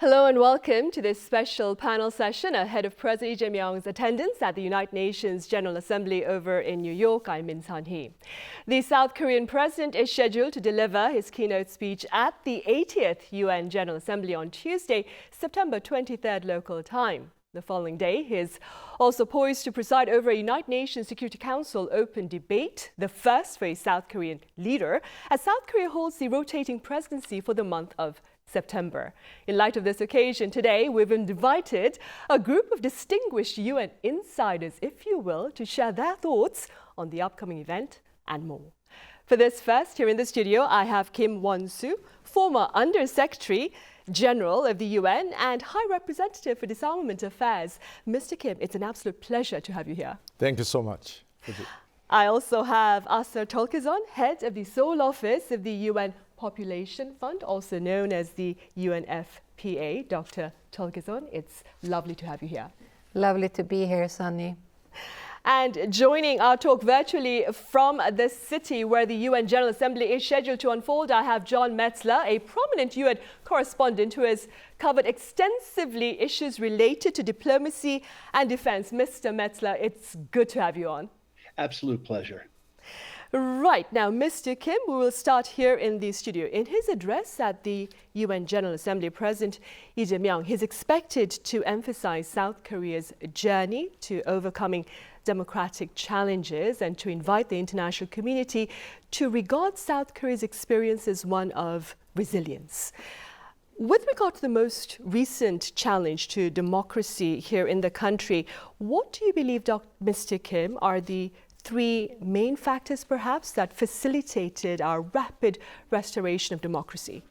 Hello and welcome to this special panel session ahead of President Lee Jae-myung's attendance at the United Nations General Assembly over in New York. I'm Min San-hee. The South Korean president is scheduled to deliver his keynote speech at the 80th UN General Assembly on Tuesday, September 23rd local time. The following day, he is also poised to preside over a United Nations Security Council open debate, the first for a South Korean leader, as South Korea holds the rotating presidency for the month of September. In light of this occasion today, we've invited a group of distinguished UN insiders, if you will, to share their thoughts on the upcoming event and more. For this first, here in the studio, I have Kim Won-soo, former Under-Secretary General of the UN and High Representative for Disarmament Affairs. Mr. Kim, it's an absolute pleasure to have you here. Thank you so much. I also have Asa Tolkazon, head of the Seoul office of the UN Population Fund, also known as the UNFPA. Dr. Tolkazon, it's lovely to have you here. Lovely to be here, Sunny. And joining our talk virtually from the city where the UN General Assembly is scheduled to unfold, I have John Metzler, a prominent UN correspondent who has covered extensively issues related to diplomacy and defense. Mr. Metzler, it's good to have you on. Absolute pleasure. Right, now, Mr. Kim, we will start here in the studio. In his address at the UN General Assembly, President Lee Jae-myung is expected to emphasize South Korea's journey to overcoming democratic challenges and to invite the international community to regard South Korea's experience as one of resilience. With regard to the most recent challenge to democracy here in the country, what do you believe, Mr. Kim, are the three main factors perhaps that facilitated our rapid restoration of democracy?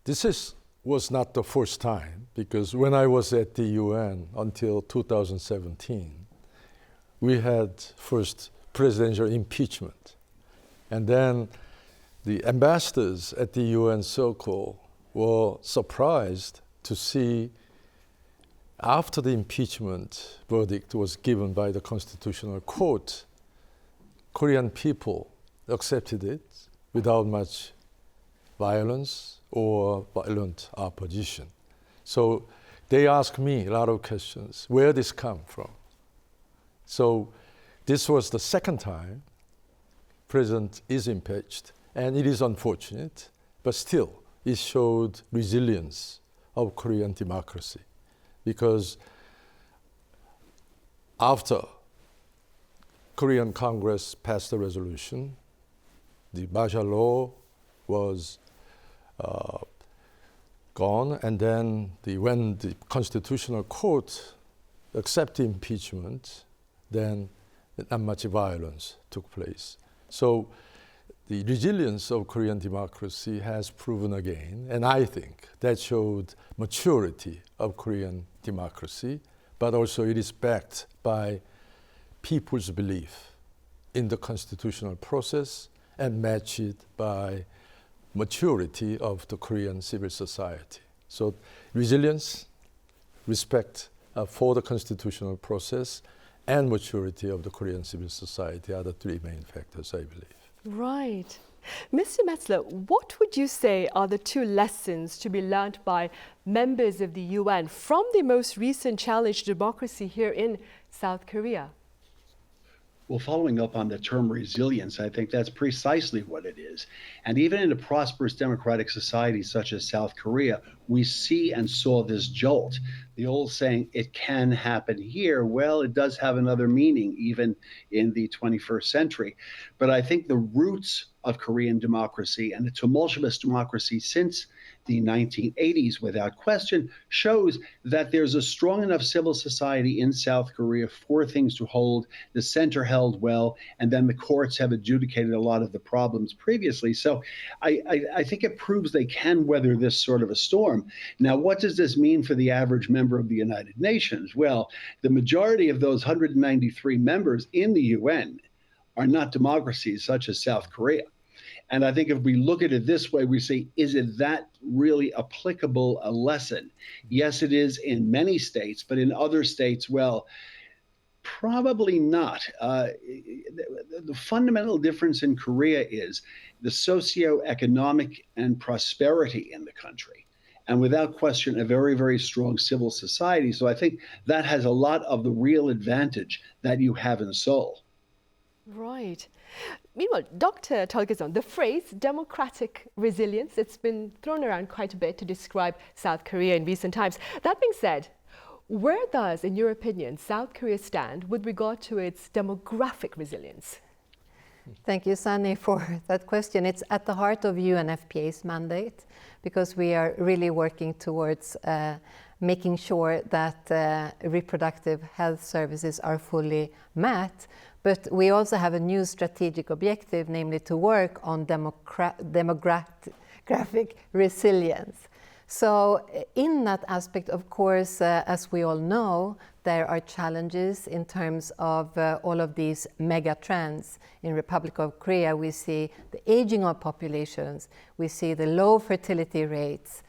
This was not the first time, because when I was at the UN until 2017, we had first presidential impeachment. And then the ambassadors at the UN circle were surprised to see, after the impeachment verdict was given by the Constitutional Court, Korean people accepted it without much violence or violent opposition. So they asked me a lot of questions, where this come from? So this was the second time President is impeached, and it is unfortunate, but still it showed resilience of Korean democracy, because after Korean Congress passed a resolution, the martial law was gone, and then when the Constitutional Court accepted impeachment, then not much violence took place. So the resilience of Korean democracy has proven again, and I think that showed maturity of Korean democracy, but also it is backed by people's belief in the constitutional process and matched by maturity of the Korean civil society. So resilience, respect for the constitutional process, and maturity of the Korean civil society are the three main factors, I believe. Right. Mr. Metzler, what would you say are the two lessons to be learned by members of the UN from the most recent challenge to democracy here in South Korea? Well, following up on the term resilience, I think that's precisely what it is. And even in a prosperous democratic society such as South Korea, we see and saw this jolt. The old saying, it can happen here, well, it does have another meaning even in the 21st century. But I think the roots of Korean democracy and the tumultuous democracy since the 1980s, without question, shows that there's a strong enough civil society in South Korea for things to hold. The center held well, and then the courts have adjudicated a lot of the problems previously. So I think it proves they can weather this sort of a storm. Now, what does this mean for the average member of the United Nations? Well, the majority of those 193 members in the UN are not democracies such as South Korea. And I think if we look at it this way, we say, is it that really applicable a lesson? Yes, it is in many states, but in other states, well, probably not. The fundamental difference in Korea is the socioeconomic and prosperity in the country. and without question, a very, very strong civil society. So I think that has a lot of the real advantage that you have in Seoul. Right. Meanwhile, Dr. Tolgazon, the phrase democratic resilience, it's been thrown around quite a bit to describe South Korea in recent times. That being said, where does, in your opinion, South Korea stand with regard to its demographic resilience? Thank you, Sunny, for that question. It's at the heart of UNFPA's mandate, because we are really working towards making sure that reproductive health services are fully met. But we also have a new strategic objective, namely to work on demographic resilience. So in that aspect, of course, as we all know, there are challenges in terms of all of these mega trends. In Republic of Korea, we see the aging of populations, we see the low fertility rates.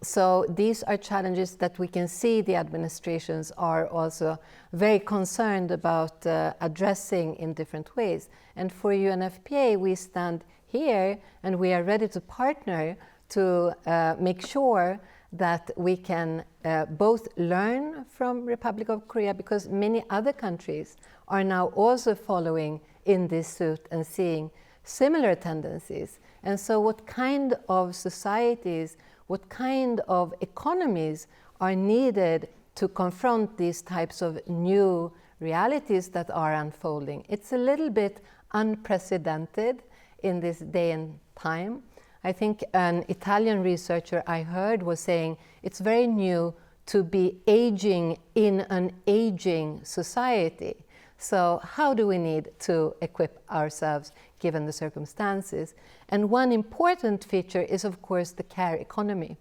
So these are challenges that we can see the administrations are also very concerned about addressing in different ways. And for UNFPA, we stand here and we are ready to partner to make sure that we can both learn from Republic of Korea, because many other countries are now also following in this suit and seeing similar tendencies. And so what kind of societies, what kind of economies are needed to confront these types of new realities that are unfolding? It's a little bit unprecedented in this day and time. I think an Italian researcher I heard was saying it's very new to be aging in an aging society. So how do we need to equip ourselves given the circumstances? And one important feature is, of course, the care economy.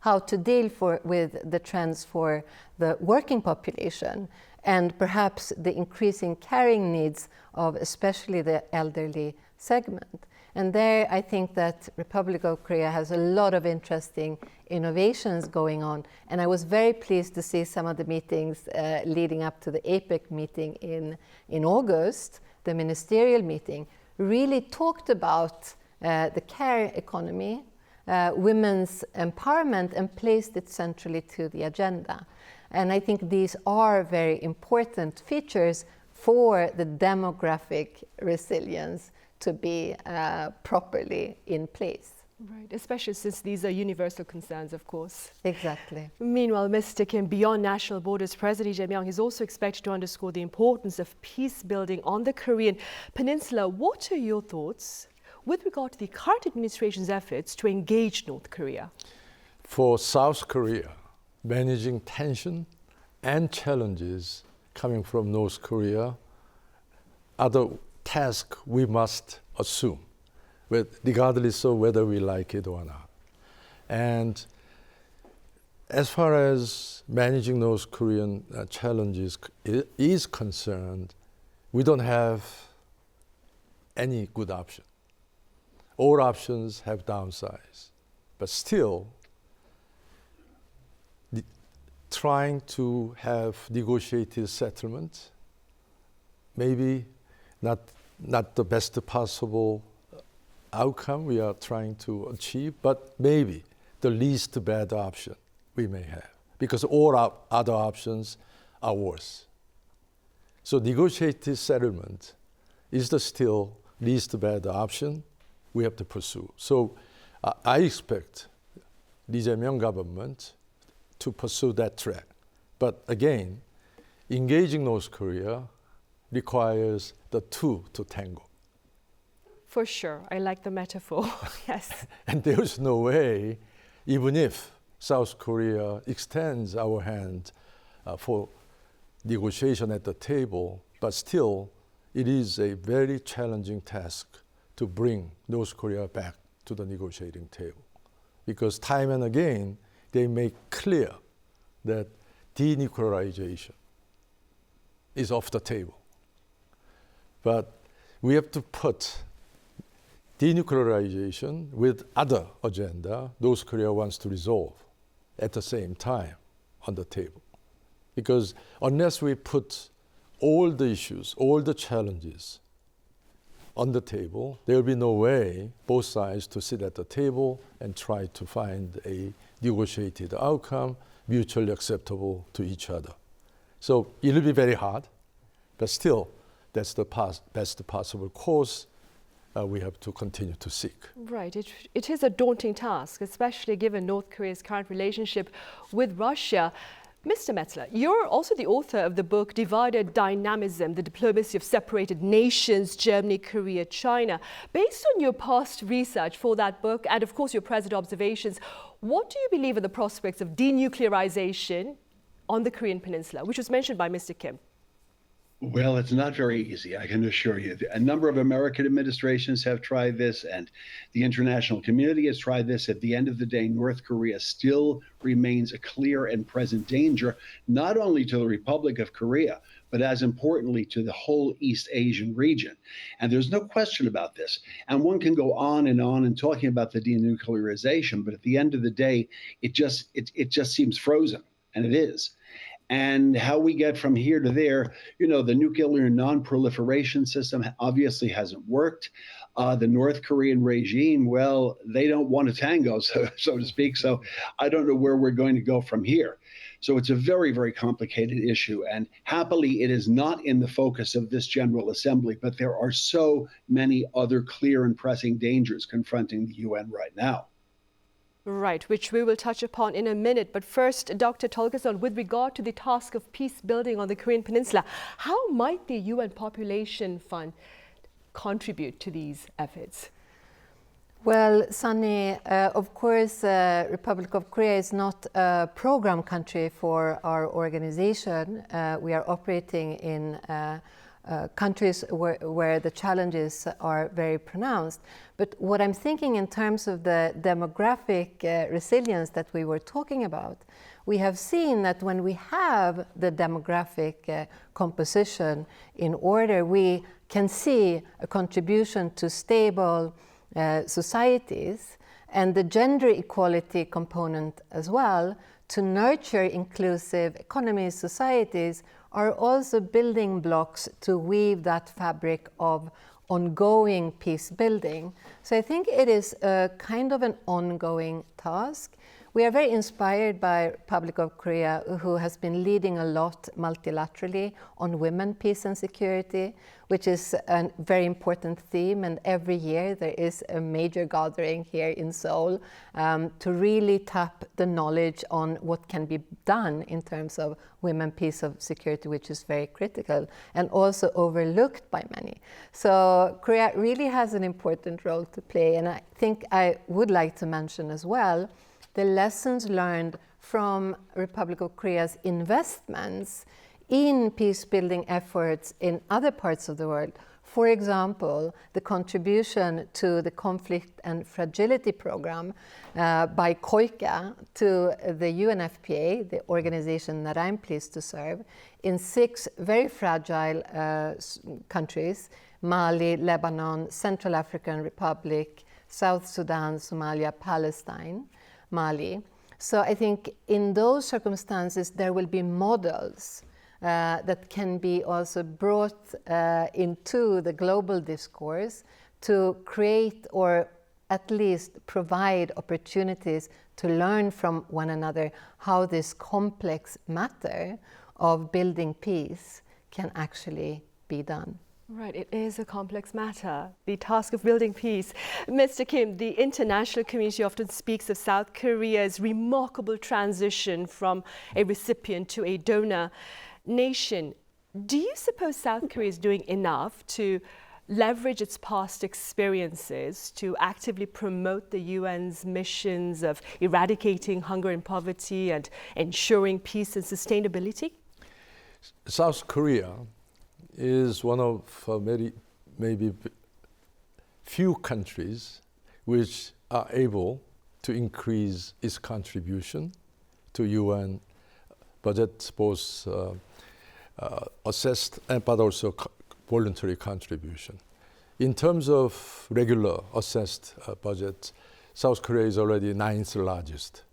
How to deal with the trends for the working population and perhaps the increasing caring needs of especially the elderly segment. And there I think that Republic of Korea has a lot of interesting innovations going on. And I was very pleased to see some of the meetings leading up to the APEC meeting in August, the ministerial meeting, really talked about the care economy, women's empowerment, and placed it centrally to the agenda. And I think these are very important features for the demographic resilience to be properly in place. Right, especially since these are universal concerns, of course. Exactly. Meanwhile, Mr. Kim, beyond national borders, President Lee Jae-myung is also expected to underscore the importance of peace building on the Korean Peninsula. What are your thoughts with regard to the current administration's efforts to engage North Korea? For South Korea, managing tension and challenges coming from North Korea are the task we must assume, regardless of whether we like it or not. And as far as managing North Korean challenges is concerned, we don't have any good option. All options have downsides, but still trying to have negotiated settlement, maybe not the best possible outcome we are trying to achieve, but maybe the least bad option we may have, because all other options are worse. So negotiated settlement is the still least bad option we have to pursue. So I expect Lee Jae-myung government to pursue that track. But again, engaging North Korea requires the two to tango. For sure, I like the metaphor, yes. And there's no way, even if South Korea extends our hand for negotiation at the table, but still it is a very challenging task to bring North Korea back to the negotiating table. Because time and again, they make clear that denuclearization is off the table. But we have to put denuclearization with other agenda North Korea wants to resolve at the same time on the table. Because unless we put all the issues, all the challenges on the table, there will be no way both sides to sit at the table and try to find a negotiated outcome mutually acceptable to each other. So it will be very hard, but still, that's the best possible course we have to continue to seek. Right. It is a daunting task, especially given North Korea's current relationship with Russia. Mr. Metzler, you're also the author of the book Divided Dynamism, The Diplomacy of Separated Nations, Germany, Korea, China. Based on your past research for that book and, of course, your present observations, what do you believe are the prospects of denuclearization on the Korean Peninsula, which was mentioned by Mr. Kim? Well, it's not very easy, I can assure you. A number of American administrations have tried this, and the international community has tried this. At the end of the day, North Korea still remains a clear and present danger, not only to the Republic of Korea, but as importantly to the whole East Asian region. And there's no question about this. And one can go on and talking about the denuclearization, but at the end of the day, it just seems frozen, and it is. And how we get from here to there, you know, the nuclear non-proliferation system obviously hasn't worked. The North Korean regime, well, they don't want a tango, so to speak. So I don't know where we're going to go from here. So it's a very, very complicated issue. And happily, it is not in the focus of this General Assembly, but there are so many other clear and pressing dangers confronting the UN right now. Right, which we will touch upon in a minute. But first, Dr. Tolgason, with regard to the task of peace building on the Korean Peninsula, how might the UN Population Fund contribute to these efforts? Well, Sunny, of course, Republic of Korea is not a program country for our organization. We are operating in countries where the challenges are very pronounced. But what I'm thinking in terms of the demographic resilience that we were talking about, we have seen that when we have the demographic composition in order, we can see a contribution to stable societies and the gender equality component as well to nurture inclusive economies, societies are also building blocks to weave that fabric of ongoing peace building. So I think it is a kind of an ongoing task. We are very inspired by Republic of Korea, who has been leading a lot multilaterally on women, peace and security, which is a very important theme. And every year there is a major gathering here in Seoul to really tap the knowledge on what can be done in terms of women, peace and security, which is very critical and also overlooked by many. So Korea really has an important role to play. And I think I would like to mention as well the lessons learned from Republic of Korea's investments in peace-building efforts in other parts of the world. For example, the contribution to the Conflict and Fragility Program by KOICA to the UNFPA, the organization that I'm pleased to serve, in 6 very fragile countries, Mali, Lebanon, Central African Republic, South Sudan, Somalia, Palestine, Mali. So I think in those circumstances, there will be models that can be also brought into the global discourse to create or at least provide opportunities to learn from one another how this complex matter of building peace can actually be done. Right, it is a complex matter, the task of building peace. Mr. Kim, the international community often speaks of South Korea's remarkable transition from a recipient to a donor nation. Do you suppose South Korea is doing enough to leverage its past experiences to actively promote the UN's missions of eradicating hunger and poverty and ensuring peace and sustainability? South Korea is one of maybe few countries which are able to increase its contribution to UN budget, both assessed but also voluntary contribution. In terms of regular assessed budget, South Korea is already 9th largest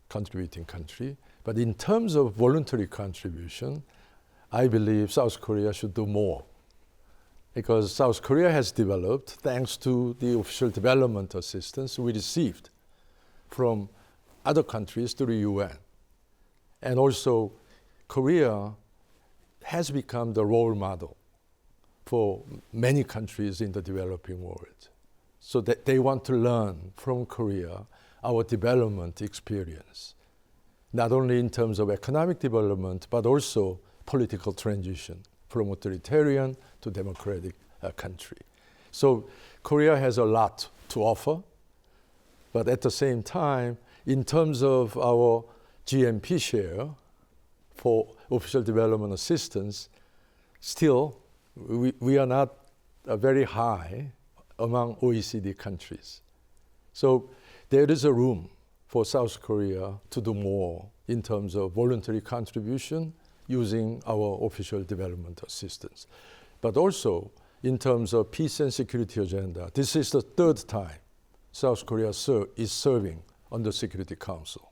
contributing country. But in terms of voluntary contribution, I believe South Korea should do more because South Korea has developed thanks to the official development assistance we received from other countries through the UN. And also, Korea has become the role model for many countries in the developing world. So that they want to learn from Korea our development experience, not only in terms of economic development, but also political transition from authoritarian to democratic country. So Korea has a lot to offer, but at the same time, in terms of our GNP share for official development assistance, still we are not very high among OECD countries. So there is a room for South Korea to do more in terms of voluntary contribution using our official development assistance. But also in terms of peace and security agenda, this is the third time South Korea is serving on the Security Council.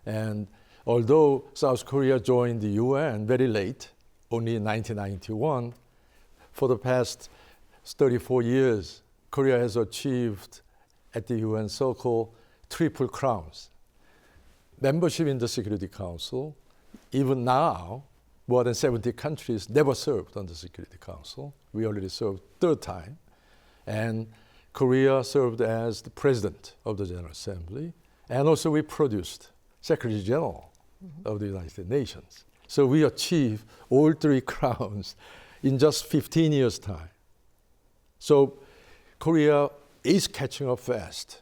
And although South Korea joined the UN very late, only in 1991, for the past 34 years, Korea has achieved at the UN Circle triple crowns. Membership in the Security Council, even now, more than 70 countries never served on the Security Council. We already served third time. And Korea served as the president of the General Assembly. And also we produced Secretary General of the United Nations. So we achieved all three crowns in just 15 years' time. So Korea is catching up fast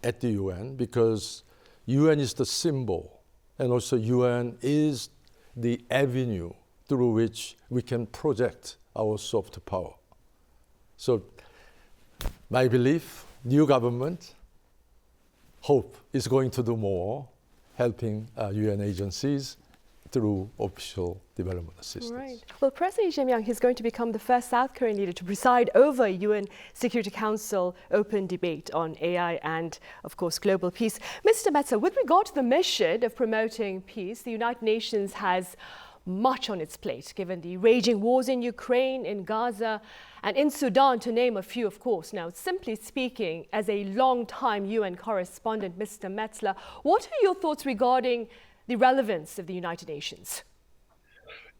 at the UN because UN is the symbol, and also UN is the avenue through which we can project our soft power. So my belief, new government, hope is going to do more, helping UN agencies through official development assistance. Right. Well, President Lee Jae-myung is going to become the first South Korean leader to preside over a UN Security Council open debate on AI and, of course, global peace. Mr. Metzler, with regard to the mission of promoting peace, the United Nations has much on its plate, given the raging wars in Ukraine, in Gaza, and in Sudan, to name a few, of course. Now, simply speaking, as a long-time UN correspondent, Mr. Metzler, what are your thoughts regarding the relevance of the United Nations?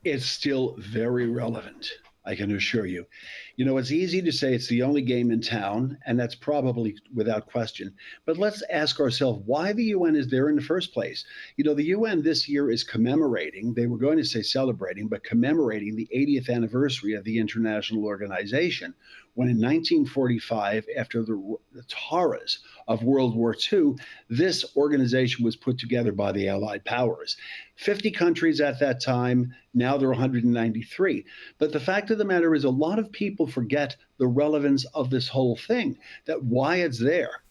It's still very relevant, I can assure you. You know, it's easy to say it's the only game in town, and that's probably without question. But let's ask ourselves why the UN is there in the first place. You know, the UN this year is commemorating, they were going to say celebrating, but commemorating the 80th anniversary of the international organization, when in 1945, after the horrors of World War II, this organization was put together by the Allied powers. 50 countries at that time, now there are 193. But the fact of the matter is a lot of people forget the relevance of this whole thing, that why it's there.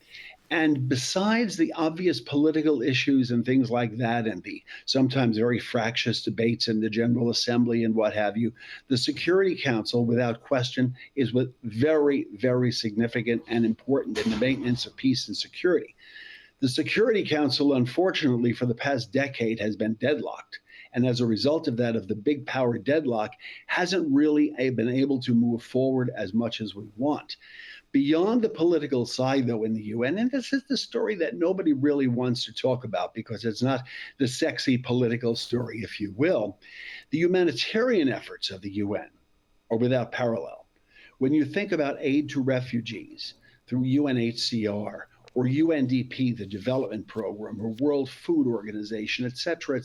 And besides the obvious political issues and things like that, and the sometimes very fractious debates in the General Assembly and what have you, the Security Council, without question, is very, very significant and important in the maintenance of peace and security. The Security Council, unfortunately, for the past decade has been deadlocked. And as a result of that, of the big power deadlock, hasn't really been able to move forward as much as we want. Beyond the political side, though, in the UN, and this is the story that nobody really wants to talk about because it's not the sexy political story, if you will, the humanitarian efforts of the UN are without parallel. When you think about aid to refugees through UNHCR, or UNDP, the development program, or World Food Organization, et cetera,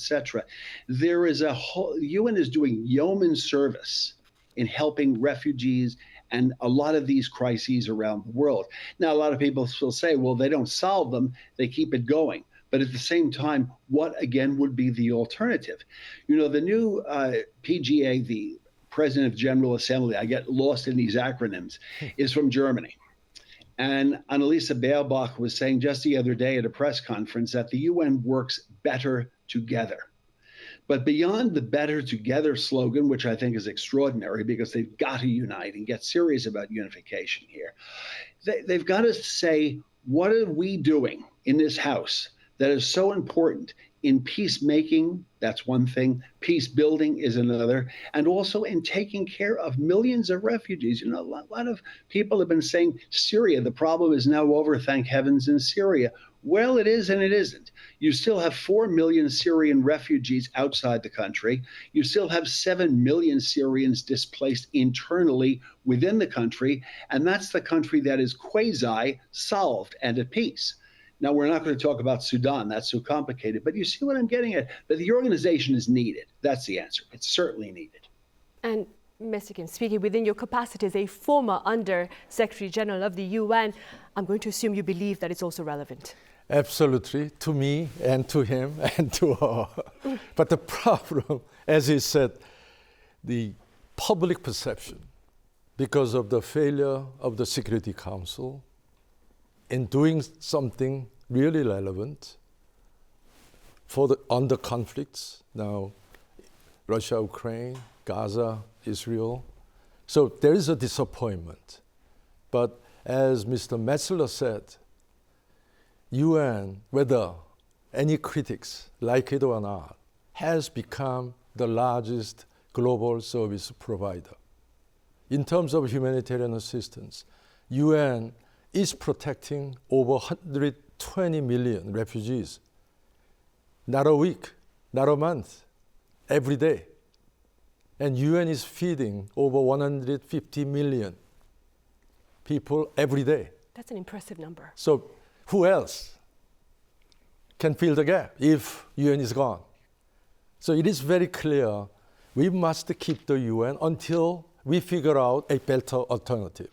there is a whole, UN is doing yeoman service in helping refugees and a lot of these crises around the world. Now, a lot of people will say, well, they don't solve them, they keep it going. But at the same time, what again would be the alternative? You know, the new PGA, the President of General Assembly, I get lost in these acronyms, is from Germany. And Annalisa Baerbock was saying just the other day at a press conference that the UN works better together. But beyond the better together slogan, which I think is extraordinary because they've got to unite and get serious about unification here, they've got to say, what are we doing in this house that is so important in peacemaking, that's one thing, peace building is another, and also in taking care of millions of refugees. You know, a lot of people have been saying Syria, the problem is now over, thank heavens, in Syria. Well, it is and it isn't. You still have 4 million Syrian refugees outside the country. You still have 7 million Syrians displaced internally within the country, and that's the country that is quasi-solved and at peace. Now, we're not going to talk about Sudan. That's so complicated. But you see what I'm getting at? That the organization is needed. That's the answer. It's certainly needed. And Mr. Kim, speaking within your capacity as a former Under-Secretary General of the UN, I'm going to assume you believe that it's also relevant. Absolutely, to me and to him and to her. But the problem, as he said, the public perception, because of the failure of the Security Council in doing something really relevant on the conflicts, now Russia, Ukraine, Gaza, Israel. So there is a disappointment. But as Mr. Metzler said, UN, whether any critics like it or not, has become the largest global service provider. In terms of humanitarian assistance, UN is protecting over 120 million refugees. Not a week, not a month, every day. And UN is feeding over 150 million people every day. That's an impressive number. So who else can fill the gap if UN is gone? So it is very clear we must keep the UN until we figure out a better alternative.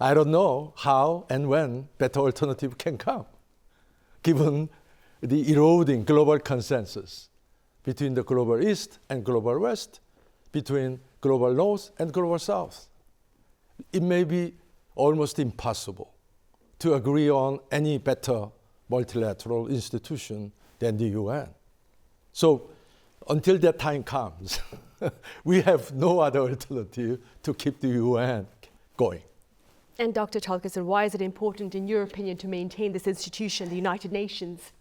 I don't know how and when better alternative can come, given the eroding global consensus between the global East and global West, between global North and global South. It may be almost impossible to agree on any better multilateral institution than the UN. So until that time comes, we have no other alternative to keep the UN going. And Dr. Chalkerson, why is it important, in your opinion, to maintain this institution, the United Nations?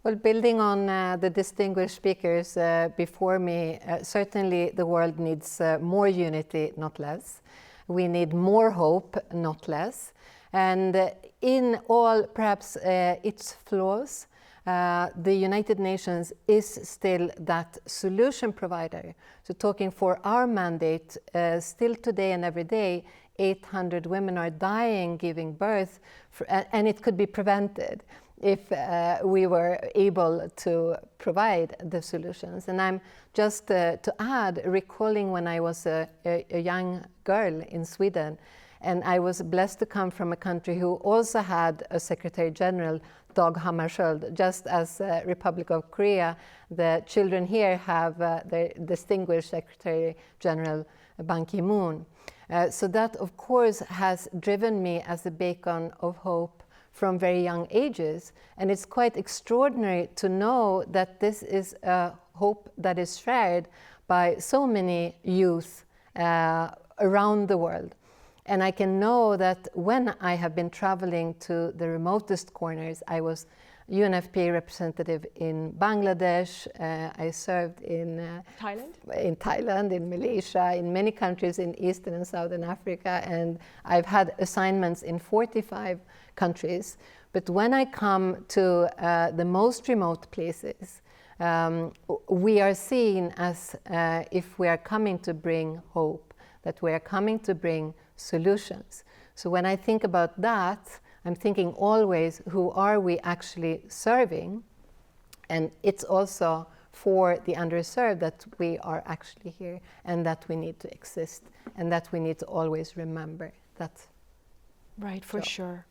Well, building on the distinguished speakers before me, certainly the world needs more unity, not less. We need more hope, not less. And in all, perhaps, its flaws, the United Nations is still that solution provider. So talking for our mandate, still today and every day, 800 women are dying giving birth, and it could be prevented if we were able to provide the solutions. And I'm just to add, recalling when I was a young girl in Sweden, and I was blessed to come from a country who also had a Secretary General, Dag Hammarskjöld, just as Republic of Korea. The children here have the distinguished Secretary General Ban Ki-moon. So that, of course, has driven me as a beacon of hope from very young ages. And it's quite extraordinary to know that this is a hope that is shared by so many youth around the world. And I can know that when I have been traveling to the remotest corners, I was UNFPA representative in Bangladesh, I served in Thailand, in Malaysia, in many countries in Eastern and Southern Africa, and I've had assignments in 45 countries. But when I come to the most remote places, we are seen as if we are coming to bring hope, that we are coming to bring solutions. So when I think about that, I'm thinking always, who are we actually serving? And it's also for the underserved that we are actually here and that we need to exist and that we need to always remember that. Right, for sure.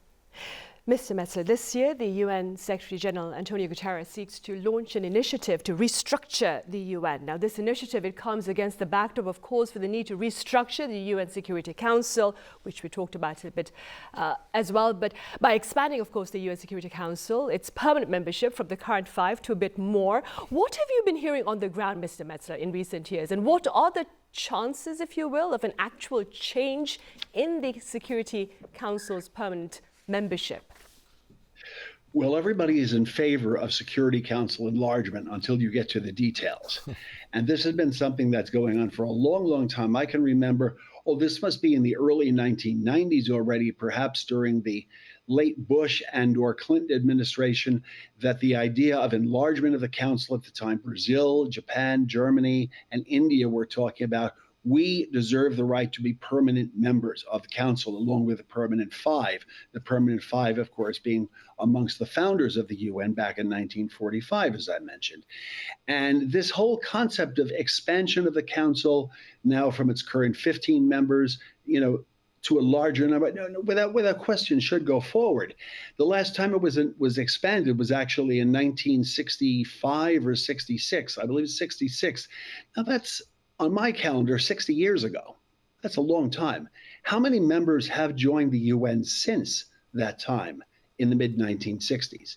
Mr. Metzler, this year the UN Secretary General Antonio Guterres seeks to launch an initiative to restructure the UN. Now, this initiative, it comes against the backdrop of calls for the need to restructure the UN Security Council, which we talked about a bit as well. But by expanding, of course, the UN Security Council, its permanent membership from the current 5 to a bit more, what have you been hearing on the ground, Mr. Metzler, in recent years? And what are the chances, if you will, of an actual change in the Security Council's permanent membership? Well, everybody is in favor of Security Council enlargement until you get to the details. And this has been something that's going on for a long, long time. I can remember, this must be in the early 1990s already, perhaps during the late Bush and or Clinton administration, that the idea of enlargement of the council at the time, Brazil, Japan, Germany, and India were talking about, we deserve the right to be permanent members of the council, along with the permanent five. The permanent five, of course, being amongst the founders of the UN back in 1945, as I mentioned. And this whole concept of expansion of the council, now from its current 15 members, to a larger number, without question, should go forward. The last time it was expanded was actually in 1965 or 66. I believe it's 66. Now that's, on my calendar, 60 years ago. That's a long time. How many members have joined the UN since that time in the mid-1960s?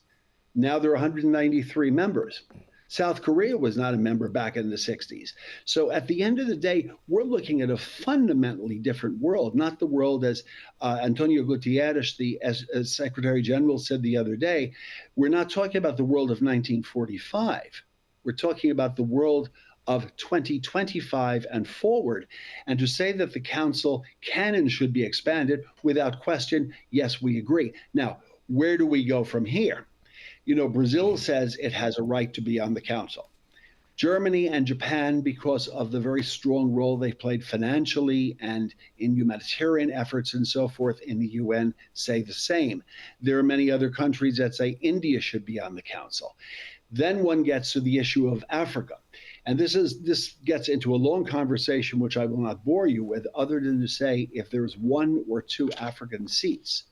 Now there are 193 members. South Korea was not a member back in the 60s. So at the end of the day, we're looking at a fundamentally different world, not the world as Antonio Guterres, as Secretary General, said the other day. We're not talking about the world of 1945. We're talking about the world of 2025 and forward. And to say that the council can and should be expanded, without question, yes, we agree. Now, where do we go from here? Brazil says it has a right to be on the council. Germany and Japan, because of the very strong role they've played financially and in humanitarian efforts and so forth in the UN, say the same. There are many other countries that say India should be on the council. Then one gets to the issue of Africa. And this gets into a long conversation, which I will not bore you with, other than to say, if there's one or two African seats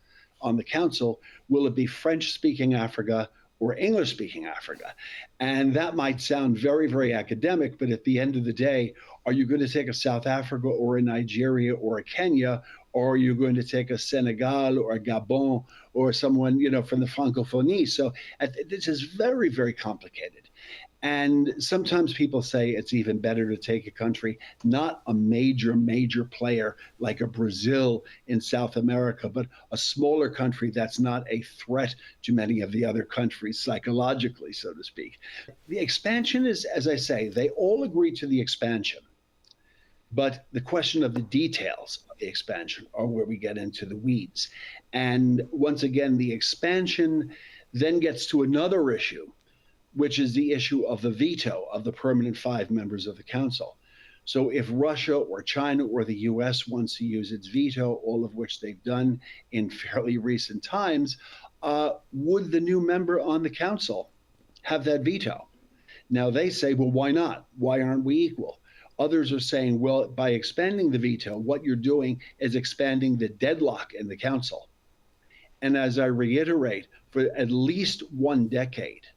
on the council, will it be French-speaking Africa or English-speaking Africa? And that might sound very, very academic, but at the end of the day, are you going to take a South Africa or a Nigeria or a Kenya, or are you going to take a Senegal or a Gabon or someone, from the Francophonie? So this is very, very complicated. And sometimes people say it's even better to take a country, not a major player like a Brazil in South America, but a smaller country that's not a threat to many of the other countries psychologically, so to speak. The expansion is, as I say, they all agree to the expansion. But the question of the details of the expansion are where we get into the weeds. And once again, the expansion then gets to another issue, which is the issue of the veto of the permanent five members of the council. So if Russia or China or the US wants to use its veto, all of which they've done in fairly recent times, would the new member on the council have that veto? Now they say, well, why not? Why aren't we equal? Others are saying, well, by expanding the veto, what you're doing is expanding the deadlock in the council. And as I reiterate, for at least one decade,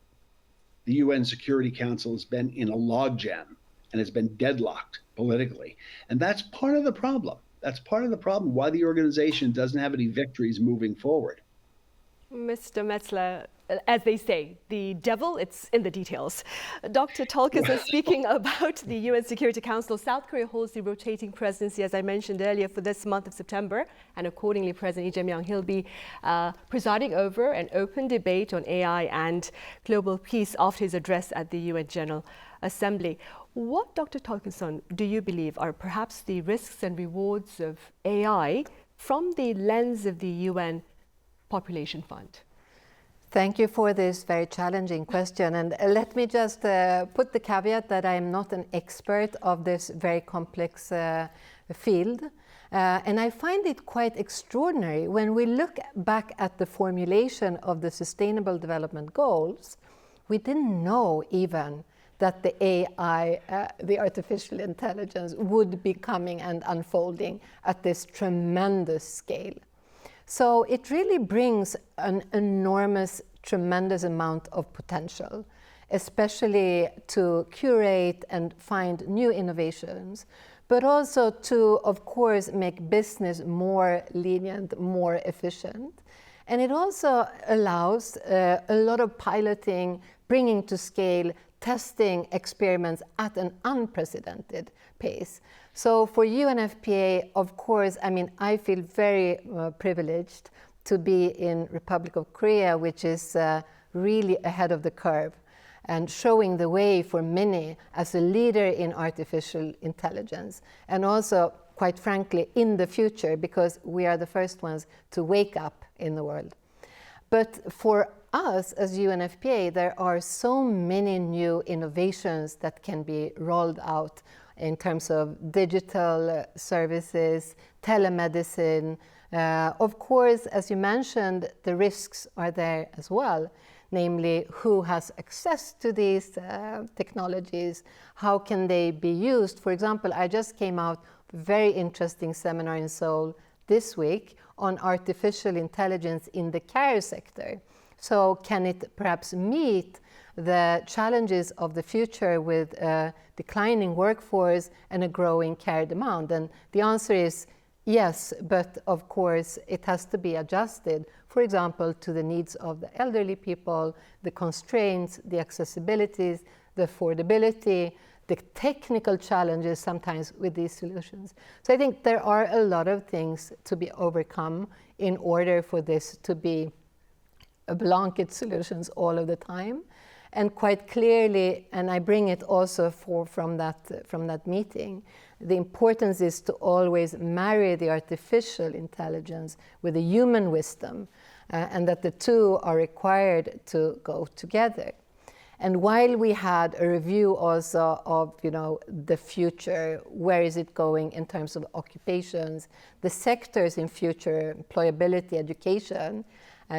the UN Security Council has been in a logjam and has been deadlocked politically. And that's part of the problem. That's part of the problem why the organization doesn't have any victories moving forward. Mr. Metzler, as they say, the devil, it's in the details. Dr. Tolkison, speaking about the UN Security Council, South Korea holds the rotating presidency, as I mentioned earlier, for this month of September. And accordingly, President Lee Jae-myung, he'll be presiding over an open debate on AI and global peace after his address at the UN General Assembly. What, Dr. Tolkison, do you believe are perhaps the risks and rewards of AI from the lens of the UN Population Fund? Thank you for this very challenging question. And let me just put the caveat that I am not an expert of this very complex field. And I find it quite extraordinary when we look back at the formulation of the Sustainable Development Goals, we didn't know even that the AI, the artificial intelligence, would be coming and unfolding at this tremendous scale. So it really brings an enormous, tremendous amount of potential, especially to curate and find new innovations, but also to, of course, make business more lenient, more efficient. And it also allows a lot of piloting, bringing to scale, testing experiments at an unprecedented pace. So for UNFPA, of course, I mean, I feel very privileged to be in Republic of Korea, which is really ahead of the curve and showing the way for many as a leader in artificial intelligence, and also, quite frankly, in the future, because we are the first ones to wake up in the world. But for us as UNFPA, there are so many new innovations that can be rolled out in terms of digital services, telemedicine. Of course, as you mentioned, the risks are there as well, namely who has access to these technologies, how can they be used. For example, I just came out with a very interesting seminar in Seoul this week on artificial intelligence in the care sector. So can it perhaps meet the challenges of the future with a declining workforce and a growing care demand? And the answer is yes, but of course it has to be adjusted, for example, to the needs of the elderly people, the constraints, the accessibilities, the affordability, the technical challenges sometimes with these solutions. So I think there are a lot of things to be overcome in order for this to be a blanket solutions all of the time. And quite clearly, and I bring it also from that meeting, the importance is to always marry the artificial intelligence with the human wisdom, and that the two are required to go together. And while we had a review also of the future, where is it going in terms of occupations, the sectors in future, employability, education,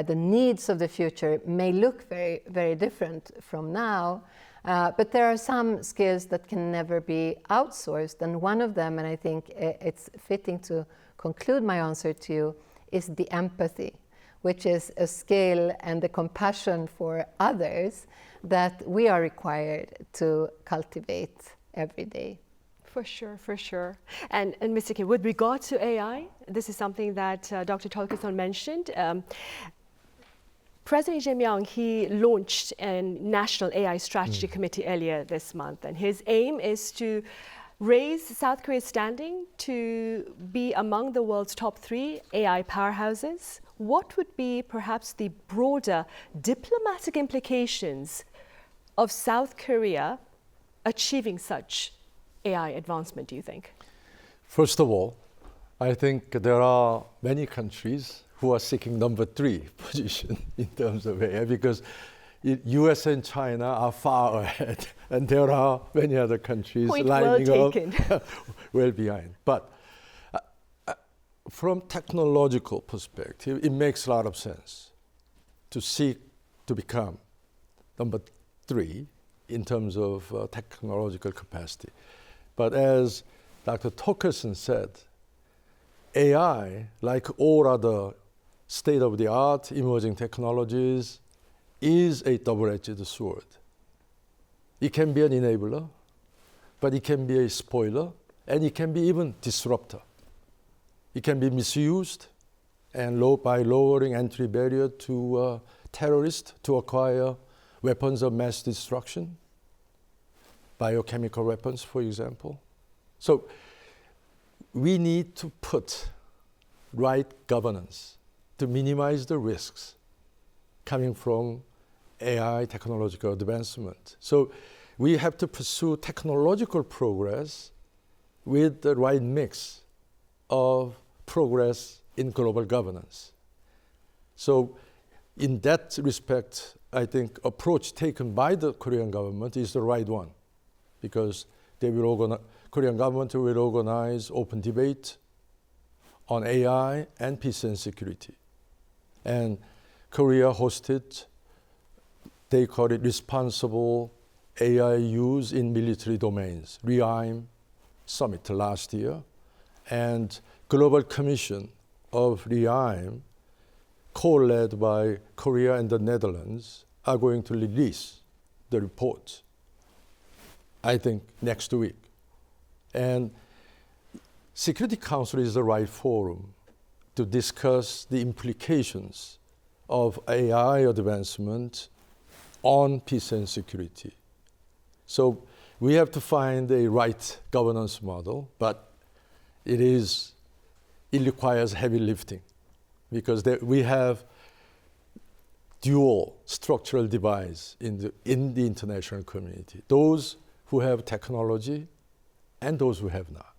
the needs of the future may look very, very different from now, but there are some skills that can never be outsourced. And one of them, and I think it's fitting to conclude my answer to you, is the empathy, which is a skill and the compassion for others that we are required to cultivate every day. For sure, for sure. And Mr. Kim, with regard to AI, this is something that Dr. Tolkeson mentioned. President Lee Jae-myung, he launched a National AI Strategy Committee earlier this month, and his aim is to raise South Korea's standing to be among the world's top 3 AI powerhouses. What would be perhaps the broader diplomatic implications of South Korea achieving such AI advancement, do you think? First of all, I think there are many countries who are seeking number 3 position in terms of AI, because US and China are far ahead, and there are many other countries lining up well behind. But from technological perspective, it makes a lot of sense to seek to become number 3 in terms of technological capacity. But as Dr. Tolkeson said, AI, like all other state-of-the-art emerging technologies, is a double-edged sword. It can be an enabler, but it can be a spoiler, and it can be even disruptor. It can be misused and by lowering entry barrier to terrorists to acquire weapons of mass destruction, biochemical weapons, for example. So we need to put right governance to minimize the risks coming from AI technological advancement. So we have to pursue technological progress with the right mix of progress in global governance. So in that respect, I think approach taken by the Korean government is the right one, because they will Korean government will organize open debate on AI and peace and security. And Korea hosted, they call it responsible AI use in military domains, RIAIM summit last year. And Global Commission of RIAIM, co-led by Korea and the Netherlands, are going to release the report, I think, next week. And Security Council is the right forum to discuss the implications of AI advancement on peace and security. So we have to find a right governance model, but it requires heavy lifting. because we have dual structural divides in the international community. Those who have technology and those who have not.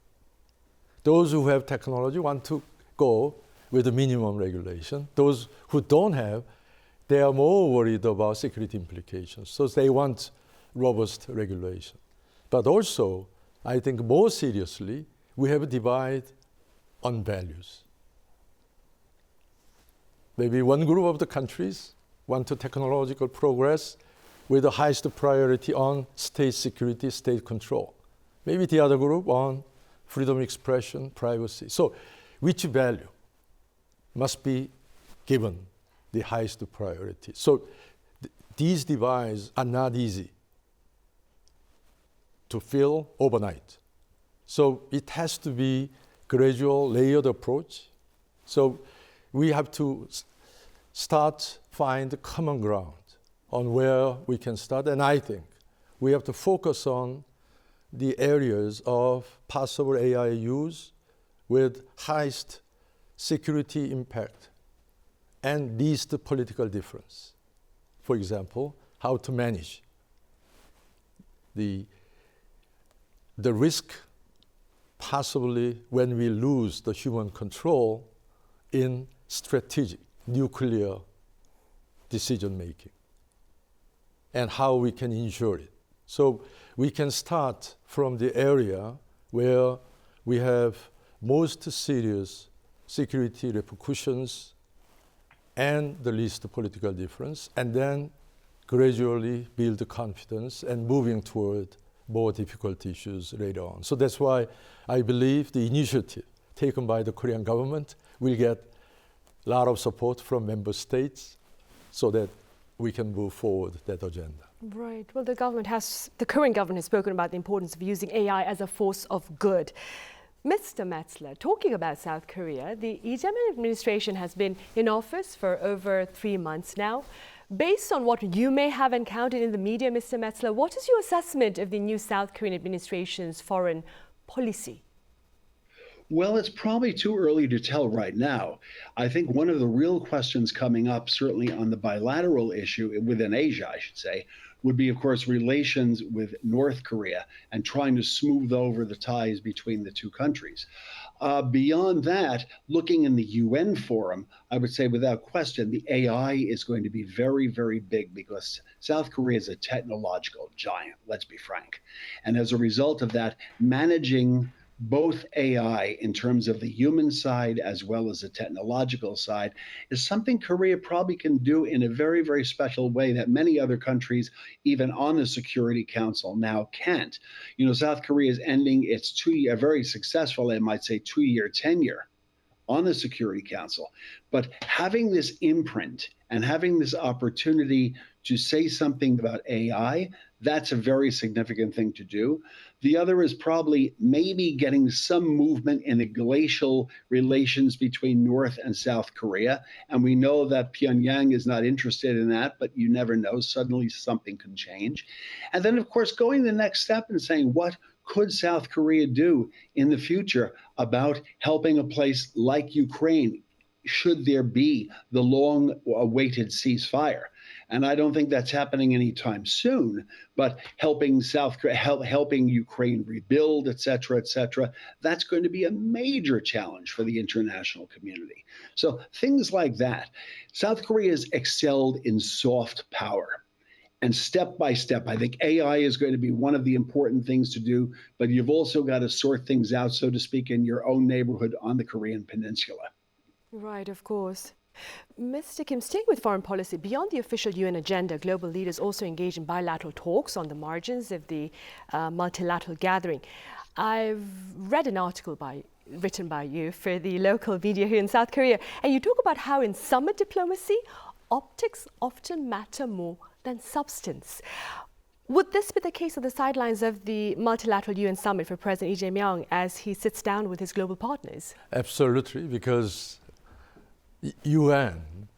Those who have technology want to go with a minimum regulation. Those who don't have, they are more worried about security implications. So they want robust regulation. But also, I think more seriously, we have a divide on values. Maybe one group of the countries want to technological progress with the highest priority on state security, state control. Maybe the other group on freedom of expression, privacy. So which value must be given the highest priority? So these divides are not easy to fill overnight. So it has to be gradual, layered approach. So we have to find common ground on where we can start. And I think we have to focus on the areas of possible AI use with highest security impact and least political difference. For example, how to manage the risk possibly when we lose the human control in strategic nuclear decision making, and how we can ensure it. So we can start from the area where we have most serious security repercussions and the least political difference, and then gradually build the confidence and moving toward more difficult issues later on. So that's why I believe the initiative taken by the Korean government will get a lot of support from member states so that we can move forward that agenda. Right. Well, the current government has spoken about the importance of using AI as a force of good. Mr. Metzler, talking about South Korea, the Lee Jae-myung administration has been in office for over 3 months now. Based on what you may have encountered in the media, Mr. Metzler, what is your assessment of the new South Korean administration's foreign policy? Well, it's probably too early to tell right now. I think one of the real questions coming up, certainly on the bilateral issue within Asia, I should say, would be, of course, relations with North Korea and trying to smooth over the ties between the two countries. Beyond that, looking in the UN forum, I would say without question, the AI is going to be very, very big because South Korea is a technological giant, let's be frank. And as a result of that, managing both AI in terms of the human side as well as the technological side is something Korea probably can do in a very, very special way that many other countries, even on the Security Council now, can't. You know, South Korea is ending its very successful, I might say, 2-year tenure on the Security Council. But having this imprint and having this opportunity to say something about AI, that's a very significant thing to do. The other is probably maybe getting some movement in the glacial relations between North and South Korea. And we know that Pyongyang is not interested in that, but you never know. Suddenly something can change. And then, of course, going the next step and saying, what could South Korea do in the future about helping a place like Ukraine, should there be the long-awaited ceasefire? And I don't think that's happening anytime soon, but helping helping Ukraine rebuild, et cetera, that's going to be a major challenge for the international community. So things like that. South Korea has excelled in soft power. And step by step, I think AI is going to be one of the important things to do, but you've also got to sort things out, so to speak, in your own neighborhood on the Korean Peninsula. Right, of course. Mr. Kim, staying with foreign policy, beyond the official UN agenda, global leaders also engage in bilateral talks on the margins of the multilateral gathering. I've read an article written by you for the local media here in South Korea, and you talk about how in summit diplomacy, optics often matter more than substance. Would this be the case on the sidelines of the multilateral UN summit for President Lee Jae-myung as he sits down with his global partners? Absolutely, because UN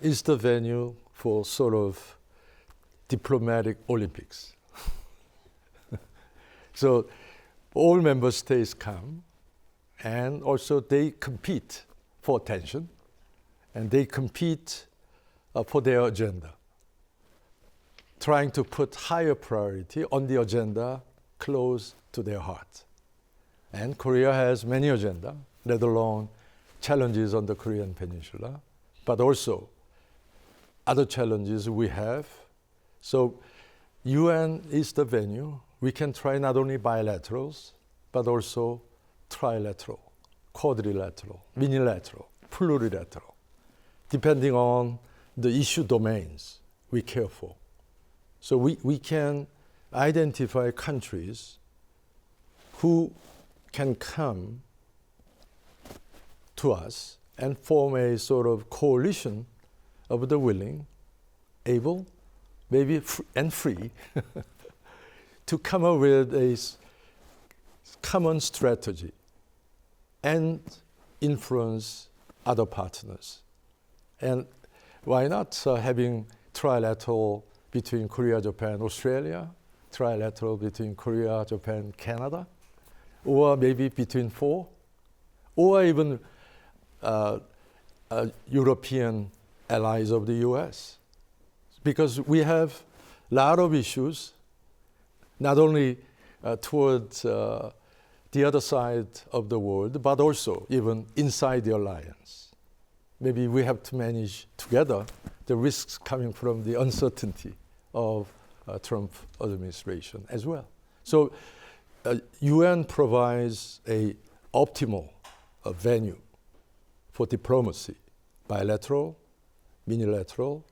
is the venue for sort of diplomatic Olympics. So all member states come and also they compete for attention. and they compete for their agenda, trying to put higher priority on the agenda close to their heart. And Korea has many agenda, let alone challenges on the Korean Peninsula, but also other challenges we have. So UN is the venue. We can try not only bilaterals, but also trilateral, quadrilateral, minilateral, plurilateral, depending on the issue domains we care for. So we can identify countries who can come to us and form a sort of coalition of the willing, able, maybe and free to come up with a common strategy and influence other partners. And why not having trilateral between Korea, Japan, Australia, trilateral between Korea, Japan, Canada, or maybe between 4, or even European allies of the US. Because we have a lot of issues, not only towards the other side of the world, but also even inside the alliance. Maybe we have to manage together the risks coming from the uncertainty of Trump administration as well. So UN provides a optimal venue for diplomacy, bilateral, minilateral,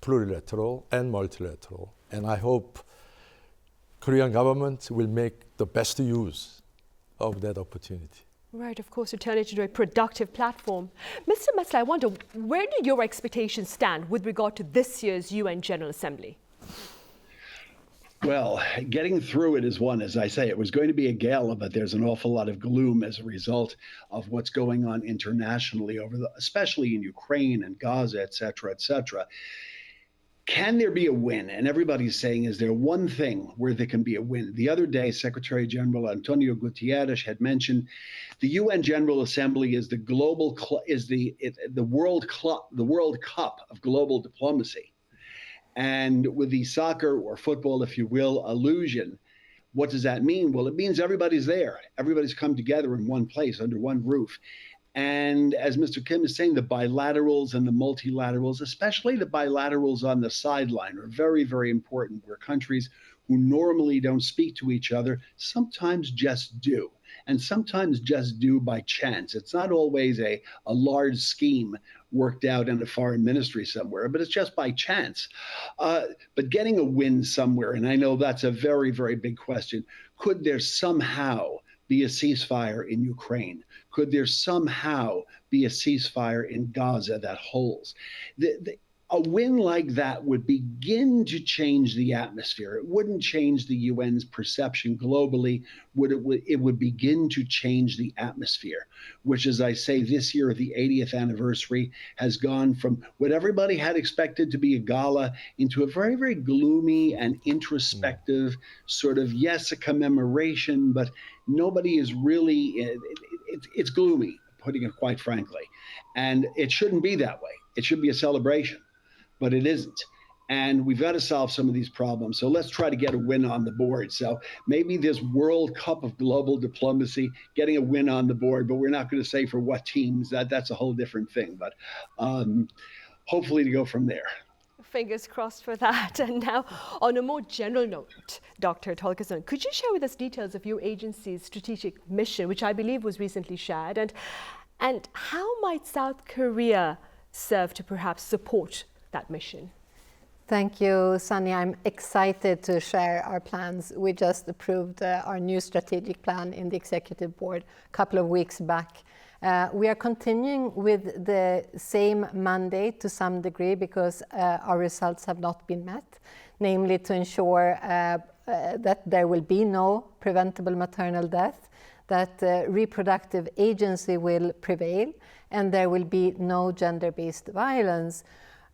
plurilateral, and multilateral. And I hope Korean government will make the best use of that opportunity. Right, of course, to turn it into a productive platform. Mr. Metzler, I wonder, where do your expectations stand with regard to this year's UN General Assembly? Well, getting through it is one. As I say, it was going to be a gala, but there's an awful lot of gloom as a result of what's going on internationally, especially in Ukraine and Gaza, et cetera, et cetera. Can there be a win? And everybody's saying, is there one thing where there can be a win? The other day, Secretary General Antonio Guterres had mentioned the UN General Assembly is the global the World Cup of global diplomacy. And with the soccer or football, if you will, allusion, what does that mean? Well, it means everybody's there. Everybody's come together in one place under one roof. And as Mr. Kim is saying, the bilaterals and the multilaterals, especially the bilaterals on the sideline, are very, very important, where countries who normally don't speak to each other sometimes just do, and sometimes just do by chance. It's not always a large scheme worked out in a foreign ministry somewhere, but it's just by chance. But getting a win somewhere, and I know that's a very, very big question, could there somehow be a ceasefire in Ukraine? Could there somehow be a ceasefire in Gaza that holds? A win like that would begin to change the atmosphere. It wouldn't change the UN's perception globally. It would begin to change the atmosphere, which, as I say, this year, the 80th anniversary, has gone from what everybody had expected to be a gala into a very, very gloomy and introspective sort of, yes, a commemoration, but nobody is really, it's gloomy, putting it quite frankly. And it shouldn't be that way. It should be a celebration. But it isn't. And we've got to solve some of these problems. So let's try to get a win on the board. So maybe this World Cup of global diplomacy, getting a win on the board, but we're not going to say for what teams. That's a whole different thing. But hopefully to go from there. Fingers crossed for that. And now, on a more general note, Dr. Tolkeson, could you share with us details of your agency's strategic mission, which I believe was recently shared, and how might South Korea serve to perhaps support that mission? Thank you, Sunny. I'm excited to share our plans. We just approved our new strategic plan in the executive board a couple of weeks back. We are continuing with the same mandate to some degree because our results have not been met, namely to ensure that there will be no preventable maternal death, that reproductive agency will prevail, and there will be no gender-based violence.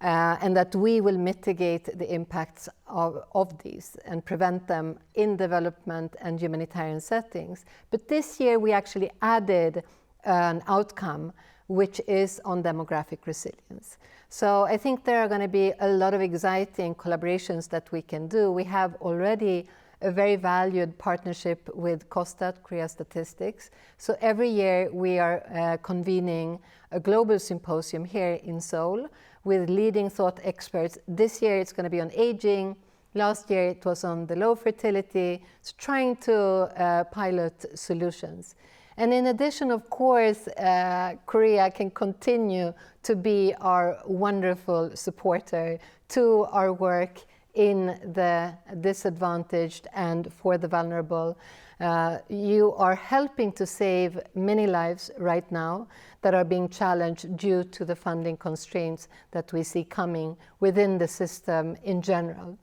And that we will mitigate the impacts of these and prevent them in development and humanitarian settings. But this year we actually added an outcome, which is on demographic resilience. So I think there are going to be a lot of exciting collaborations that we can do. We have already a very valued partnership with COSTAT, Korea Statistics. So every year we are convening a global symposium here in Seoul with leading thought experts. This year it's going to be on aging. Last year it was on the low fertility. So trying to pilot solutions. And in addition, of course, Korea can continue to be our wonderful supporter to our work in the disadvantaged and for the vulnerable. You are helping to save many lives right now that are being challenged due to the funding constraints that we see coming within the system in general.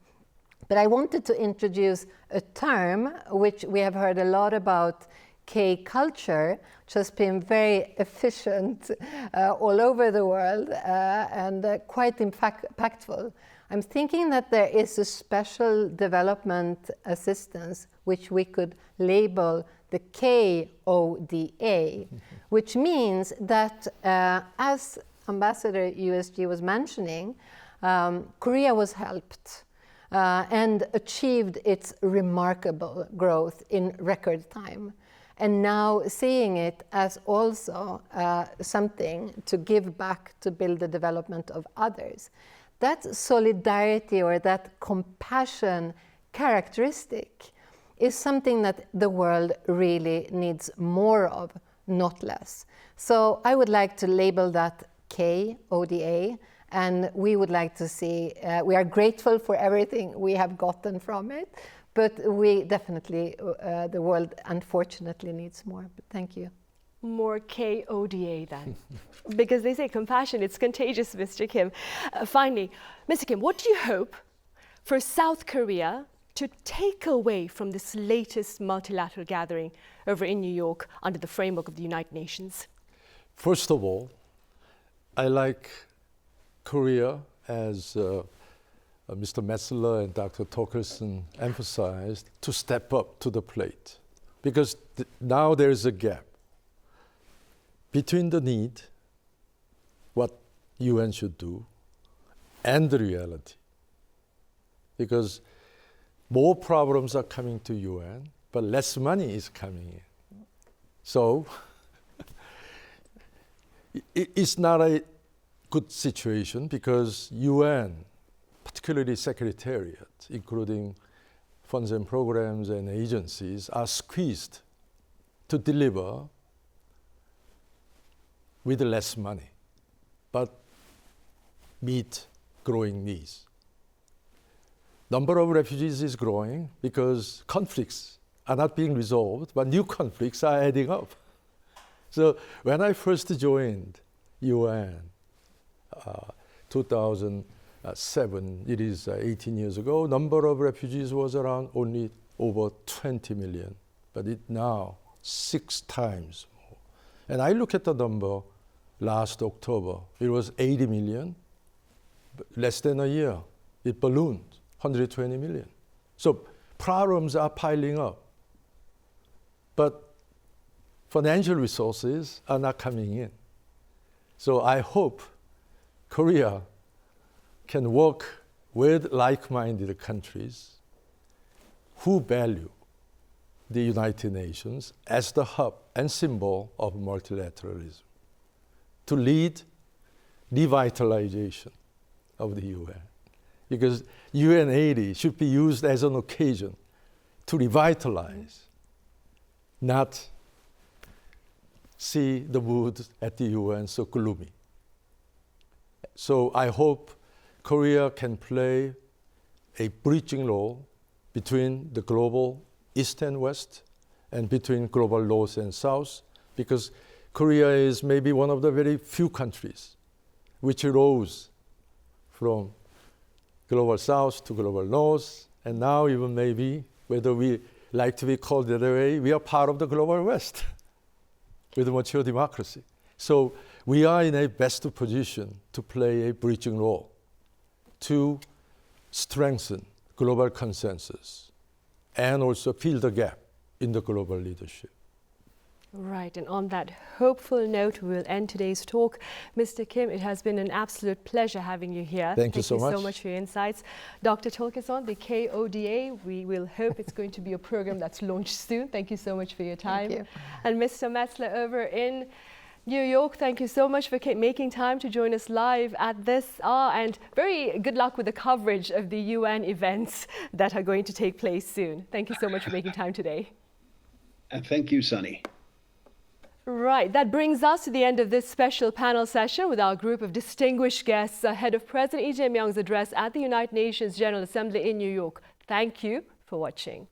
But I wanted to introduce a term which we have heard a lot about, K-culture, which has been very efficient all over the world and quite impactful. I'm thinking that there is a special development assistance which we could label the KODA, which means that as Ambassador USG was mentioning, Korea was helped and achieved its remarkable growth in record time. And now seeing it as also something to give back to build the development of others. That solidarity or that compassion characteristic is something that the world really needs more of, not less. So I would like to label that KODA, and we would like to see, we are grateful for everything we have gotten from it, but we definitely, the world unfortunately needs more. But thank you. More KODA then, because they say compassion, it's contagious, Mr. Kim. Finally, Mr. Kim, what do you hope for South Korea to take away from this latest multilateral gathering over in New York under the framework of the United Nations? First of all, I like Korea, as Mr. Metzler and Dr. Torkelson emphasized, to step up to the plate. Because now there is a gap between the need, what UN should do, and the reality. Because more problems are coming to UN, but less money is coming in. So it's not a good situation because UN, particularly Secretariat, including funds and programs and agencies, are squeezed to deliver with less money, but meet growing needs. Number of refugees is growing because conflicts are not being resolved, but new conflicts are adding up. So when I first joined UN, 2007, it is 18 years ago, number of refugees was around only over 20 million, but it now 6 times more. And I look at the number last October, it was 80 million, less than a year, it ballooned, 120 million. So problems are piling up, but financial resources are not coming in. So I hope Korea can work with like-minded countries who value the United Nations as the hub and symbol of multilateralism to lead revitalization of the UN. Because UN 80 should be used as an occasion to revitalize, not see the mood at the UN so gloomy. So I hope Korea can play a bridging role between the global East and West and between global North and South, because Korea is maybe one of the very few countries which rose from global South to global North, and now even maybe, whether we like to be called the other way, we are part of the global West with a mature democracy. So we are in a best position to play a bridging role to strengthen global consensus and also fill the gap in the global leadership. Right, and on that hopeful note, we will end today's talk. Mr. Kim, it has been an absolute pleasure having you here. Thank you so so much for your insights. Dr. Tolkeson, the KODA, we will hope it's going to be a program that's launched soon. Thank you so much for your time. Thank you. And Mr. Metzler over in New York, thank you so much for making time to join us live at this hour, and very good luck with the coverage of the UN events that are going to take place soon. Thank you so much for making time today. And thank you, Sunny. Right, that brings us to the end of this special panel session with our group of distinguished guests ahead of President Lee Jae-myung's address at the United Nations General Assembly in New York. Thank you for watching.